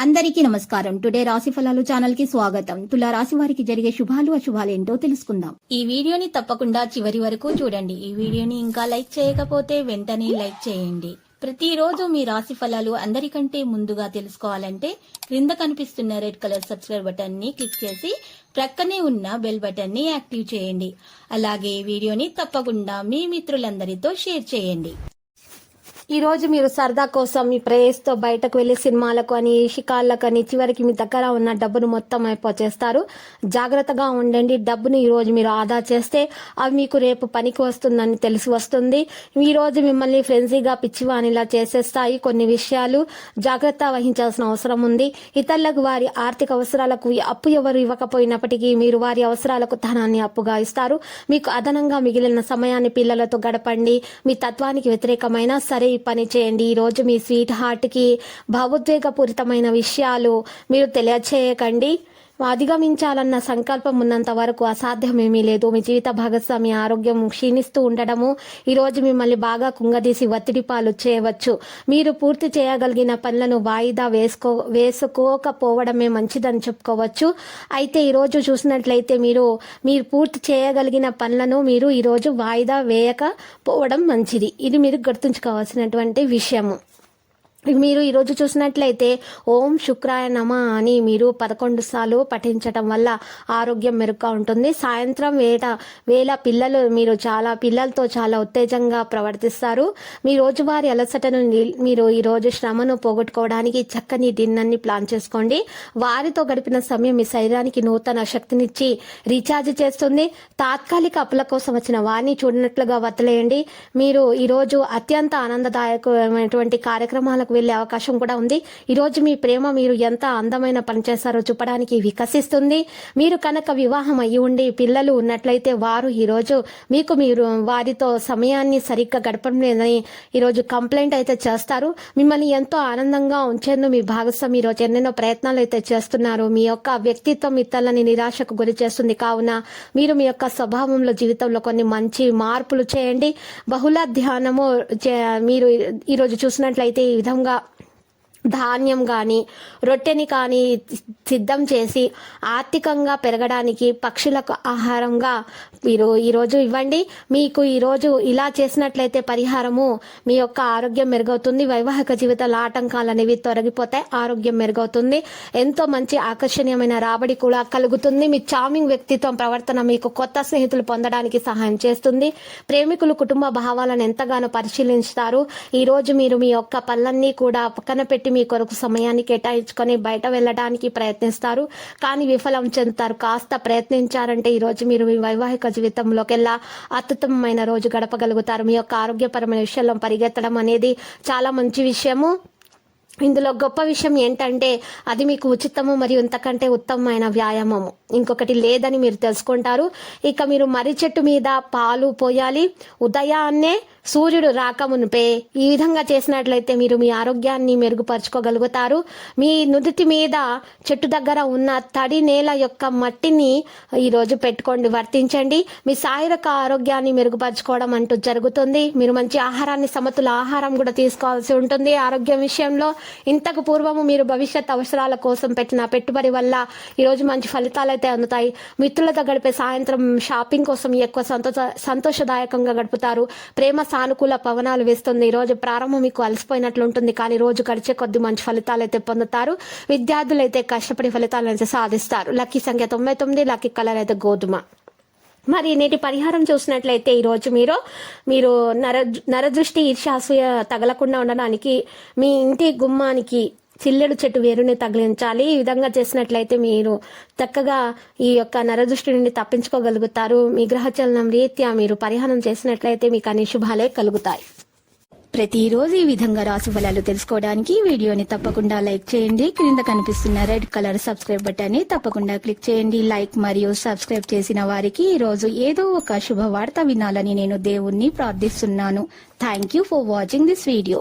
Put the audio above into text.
అందరికీ నమస్కారం. టుడే రాశి ఫలాలు ఛానల్ కి స్వాగతం. తులా రాశి వారికి జరిగే శుభాలు అశుభాలు ఏంటో తెలుసుకుందాం. ఈ వీడియోని తప్పకుండా చివరి వరకు చూడండి. ఈ వీడియోని ఇంకా లైక్ చేయకపోతే వెంటనే లైక్ చేయండి. ప్రతిరోజు మీ రాశి ఫలాలు అందరికంటే ముందుగా తెలుసుకోవాలంటే క్రింద కనిపిస్తున్న రెడ్ కలర్ సబ్స్క్రైబ్ బటన్ ని క్లిక్ చేసి ప్రక్కనే ఉన్న బెల్ బటన్ ని యాక్టివ్ చేయండి. అలాగే ఈ వీడియోని తప్పకుండా మీ మిత్రులందరితో షేర్ చేయండి. ఈ రోజు మీరు సరదా కోసం మీ ప్రేయస్తో బయటకు వెళ్లి సినిమాలకు అని షికార్లకు అని చివరికి మీ దగ్గర ఉన్న డబ్బును మొత్తం అయిపోచేస్తారు. జాగ్రత్తగా ఉండండి. డబ్బును ఈ రోజు మీరు ఆదా చేస్తే అవి మీకు రేపు పనికి వస్తుందని తెలిసి వస్తుంది. ఈ రోజు మిమ్మల్ని ఫ్రెండ్సీగా పిచ్చివానిలా చేసేస్తాయి. కొన్ని విషయాలు జాగ్రత్త వహించాల్సిన అవసరం ఉంది. ఇతరులకు వారి ఆర్థిక అవసరాలకు అప్పు ఎవరు ఇవ్వకపోయినప్పటికీ మీరు వారి అవసరాలకు ధనాన్ని అప్పుగా ఇస్తారు. మీకు అదనంగా మిగిలిన సమయాన్ని పిల్లలతో గడపండి. మీ తత్వానికి వ్యతిరేకమైన సరే పని చేయండి. ఈ రోజు మీ స్వీట్ హార్ట్ కి భావోద్వేగపూరితమైన విషయాలు మీరు తెలియచేయకండి. అధిగమించాలన్న సంకల్పం ఉన్నంత వరకు అసాధ్యమేమీ లేదు. మీ జీవిత భాగస్వామి ఆరోగ్యం క్షీణిస్తూ ఉండడము ఈ రోజు మిమ్మల్ని బాగా కుంగదీసి ఒత్తిడి పాలు చేయవచ్చు. మీరు పూర్తి చేయగలిగిన పనులను వాయిదా వేసుకోకపోవడమే మంచిదని చెప్పుకోవచ్చు. అయితే ఈ రోజు చూసినట్లయితే మీరు పూర్తి చేయగలిగిన పనులను మీరు ఈ రోజు వాయిదా వేయకపోవడం మంచిది. ఇది మీరు గుర్తుంచుకోవాల్సినటువంటి విషయము. మీరు ఈరోజు చూసినట్లయితే ఓం శుక్రాయ నమ అని మీరు 11 సార్లు పఠించటం వల్ల ఆరోగ్యం మెరుగ్గా ఉంటుంది. సాయంత్రం వేళ పిల్లలతో చాలా ఉత్తేజంగా ప్రవర్తిస్తారు. మీ రోజువారి అలసటను మీరు ఈరోజు శ్రమను పోగొట్టుకోవడానికి చక్కని డిన్నర్ని ప్లాన్ చేసుకోండి. వారితో గడిపిన సమయం మీ శరీరానికి నూతన శక్తినిచ్చి రీఛార్జ్ చేస్తుంది. తాత్కాలిక అప్పుల కోసం వచ్చిన వారిని చూడనట్లుగా వదిలేయండి. మీరు ఈరోజు అత్యంత ఆనందదాయకమైనటువంటి కార్యక్రమాలకు వెళ్లే అవకాశం కూడా ఉంది. ఈ రోజు మీ ప్రేమ మీరు ఎంత అందమైన పని చేస్తారో చూపడానికి వికసిస్తుంది. మీరు కనుక వివాహం అయ్యి ఉండి పిల్లలు ఉన్నట్లయితే వారు ఈరోజు మీరు వారితో సమయాన్ని సరిగ్గా గడపడం లేదని ఈరోజు కంప్లైంట్ అయితే చేస్తారు. మిమ్మల్ని ఎంతో ఆనందంగా ఉంచేందుకు మీ భాగస్వామి ఈరోజు ఎన్నెన్నో ప్రయత్నాలు అయితే చేస్తున్నారు. మీ యొక్క వ్యక్తిత్వం ఇతరులని నిరాశకు గురి చేస్తుంది. కావున మీరు మీ యొక్క స్వభావంలో జీవితంలో కొన్ని మంచి మార్పులు చేయండి. బహుళ ధ్యానము మీరు ఈరోజు చూసినట్లయితే ఈ విధంగా ధాన్యం కానీ రొట్టెని కానీ సిద్ధం చేసి ఆర్థికంగా పెరగడానికి పక్షులకు ఆహారంగా మీరు ఈరోజు ఇవ్వండి. మీకు ఈరోజు ఇలా చేసినట్లయితే పరిహారము మీ యొక్క ఆరోగ్యం మెరుగవుతుంది. వైవాహిక జీవితాల ఆటంకాలు అనేవి తొలగిపోతాయి. ఆరోగ్యం మెరుగవుతుంది. ఎంతో మంచి ఆకర్షణీయమైన రాబడి కూడా కలుగుతుంది. మీ చార్మింగ్ వ్యక్తిత్వం ప్రవర్తన మీకు కొత్త స్నేహితులు పొందడానికి సహాయం చేస్తుంది. ప్రేమికులు కుటుంబ భావాలను ఎంతగానో పరిశీలిస్తారు. ఈ రోజు మీరు మీ యొక్క పనులన్నీ కూడా పక్కన పెట్టి మీ కొరకు సమయాన్ని కేటాయించుకొని బయట వెళ్ళడానికి ప్రయత్నిస్తారు. కానీ విఫలం చెందుతారు. కాస్త ప్రయత్నించారంటే ఈ రోజు మీరు మీ వైవాహిక జీవితంలోకెల్లా అత్యుత్తమమైన రోజు గడపగలుగుతారు. మీ యొక్క ఆరోగ్యపరమైన విషయంలో పరిగెత్తడం అనేది చాలా మంచి విషయము. ఇందులో గొప్ప విషయం ఏంటంటే అది మీకు ఉచితము మరియు ఇంతకంటే ఉత్తమమైన వ్యాయామము ఇంకొకటి లేదని మీరు తెలుసుకుంటారు. ఇక మీరు మర్రి చెట్టు మీద పాలు పోయాలి. ఉదయాన్నే సూర్యుడు రాకమునిపే ఈ విధంగా చేసినట్లయితే మీరు మీ ఆరోగ్యాన్ని మెరుగుపరుచుకోగలుగుతారు. మీ నుదుటి మీద చెట్టు దగ్గర ఉన్న తడి నేల యొక్క మట్టిని ఈరోజు పెట్టుకోండి, వర్తించండి. మీ శారీరక ఆరోగ్యాన్ని మెరుగుపరుచుకోవడం అంటూ జరుగుతుంది. మీరు మంచి ఆహారాన్ని సమతుల ఆహారం కూడా తీసుకోవాల్సి ఉంటుంది. ఆరోగ్యం విషయంలో ఇంతకు పూర్వము మీరు భవిష్యత్ అవసరాల కోసం పెట్టిన పెట్టుబడి వల్ల ఈరోజు మంచి ఫలితాలు అయితే అందుతాయి. మిత్రులతో గడిపే సాయంత్రం షాపింగ్ కోసం ఎక్కువ సంతోషదాయకంగా గడుపుతారు. ప్రేమ సానుకూల పవనాలు వేస్తుంది. ఈ రోజు ప్రారంభం మీకు అలసిపోయినట్లు ఉంటుంది, కానీ రోజు గడిచే కొద్ది మంచి ఫలితాలు అయితే పొందుతారు. విద్యార్థులు అయితే కష్టపడి ఫలితాలు అయితే సాధిస్తారు. లక్కీ సంఖ్య 99, లక్కీ కలర్ అయితే గోధుమ. మరి నేటి పరిహారం చూసినట్లయితే ఈరోజు మీరు నరదృష్టి ఈర్ష్యాసూయ తగలకుండా ఉండడానికి మీ ఇంటి గుమ్మానికి చిల్లెడు చెట్టు వేరుని తగిలించాలి. ఈ విధంగా చేసినట్లయితే మీరు చక్కగా ఈ యొక్క నరదృష్టి నుండి తప్పించుకోగలుగుతారు. మీ గ్రహచలనం రీత్యా మీరు పరిహారం చేసినట్లయితే మీకు అన్ని శుభాలే కలుగుతాయి. ప్రతిరోజు ఈ విధంగా రాశి ఫలాలు తెలుసుకోవడానికి వీడియోని తప్పకుండా లైక్ చేయండి. క్రింద కనిపిస్తున్న రెడ్ కలర్ సబ్స్క్రైబ్ బటన్ ని తప్పకుండా క్లిక్ చేయండి. లైక్ మరియు సబ్స్క్రైబ్ చేసిన వారికి ఈ రోజు ఏదో ఒక శుభవార్త వినాలని నేను దేవుణ్ణి ప్రార్థిస్తున్నాను. Thank you for watching this video.